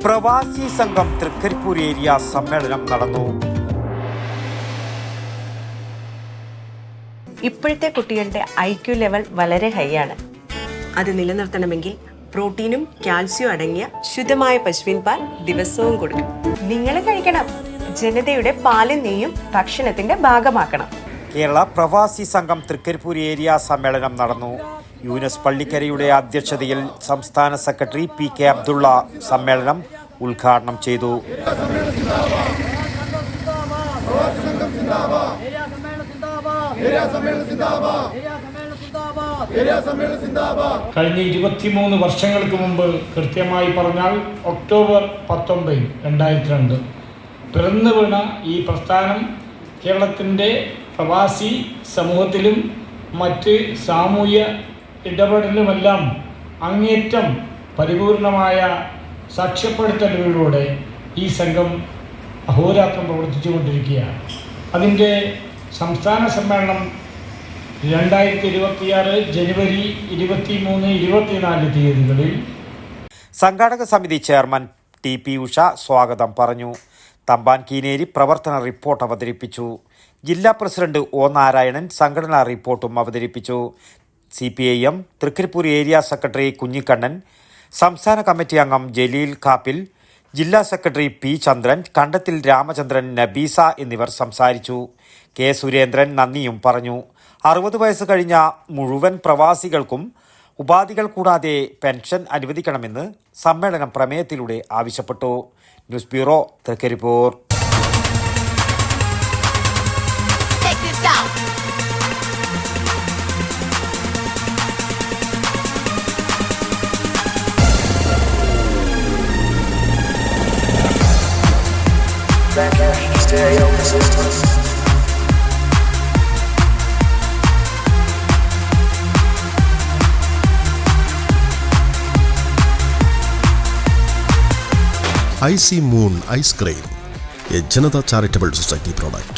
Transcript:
പ്രവാസി സംഘം തൃക്കരിപ്പൂർ ഏരിയ സമ്മേളനം നടന്നു. ഇപ്പോഴത്തെ കുട്ടികളുടെ IQ ലെവൽ വളരെ ഹൈ ആണ്. അത് നിലനിർത്തണമെങ്കിൽ പ്രോട്ടീനും കാൽസ്യവും അടങ്ങിയ ശുദ്ധമായ പശുവിൻ പാൽ ദിവസവും കൊടുക്കും. നിങ്ങൾ കഴിക്കണം. ജനതയുടെ പാലും നെയ്യും ഭക്ഷണത്തിന്റെ ഭാഗമാക്കണം. കേരള പ്രവാസി സംഘം തൃക്കരിപ്പൂർ ഏരിയ സമ്മേളനം നടന്നു. യൂനസ് പള്ളിക്കരയുടെ അധ്യക്ഷതയിൽ സംസ്ഥാന സെക്രട്ടറി PK അബ്ദുള്ള സമ്മേളനം ഉദ്ഘാടനം ചെയ്തു. കഴിഞ്ഞ 23 വർഷങ്ങൾക്ക് മുമ്പ്, കൃത്യമായി പറഞ്ഞാൽ ഒക്ടോബർ 19, 2002 പിറന്നു വീണ ഈ പ്രസ്ഥാനം കേരളത്തിൻ്റെ പ്രവാസി സമൂഹത്തിലും മറ്റ് സാമൂഹ്യ ഇടപെടലുമെല്ലാം അങ്ങേറ്റം പരിപൂർണമായ സാക്ഷ്യപ്പെടുത്തലുകളിലൂടെ ഈ സംഘം അഹോരാത്രം പ്രവർത്തിച്ചു കൊണ്ടിരിക്കുകയാണ്. അതിൻ്റെ സംസ്ഥാന സമ്മേളനം 2026 ജനുവരി 23, 24 തീയതികളിൽ സംഘാടക സമിതി ചെയർമാൻ TP ഉഷ സ്വാഗതം പറഞ്ഞു. തമ്പാൻ കീനേരി പ്രവർത്തന റിപ്പോർട്ട് അവതരിപ്പിച്ചു. ജില്ലാ പ്രസിഡന്റ് O നാരായണൻ സംഘടനാ റിപ്പോർട്ടും അവതരിപ്പിച്ചു. CPIM Trikaripur area secretary Kunhikannan, സംസ്ഥാന കമ്മിറ്റി അംഗം ജലീൽ കാപ്പിൽ, ജില്ലാ സെക്രട്ടറി P ചന്ദ്രൻ, കണ്ടത്തിൽ രാമചന്ദ്രൻ, നബീസ എന്നിവർ സംസാരിച്ചു. K സുരേന്ദ്രൻ നന്ദിയും പറഞ്ഞു. 60 വയസ്സ് കഴിഞ്ഞ മുഴുവൻ പ്രവാസികൾക്കും ഉപാധികൾ കൂടാതെ പെൻഷൻ അനുവദിക്കണമെന്ന് സമ്മേളനം പ്രമേയത്തിലൂടെ ആവശ്യപ്പെട്ടു. News bureau, Trikaripur. IC Moon Ice Cream, a Janata Charitable Society product.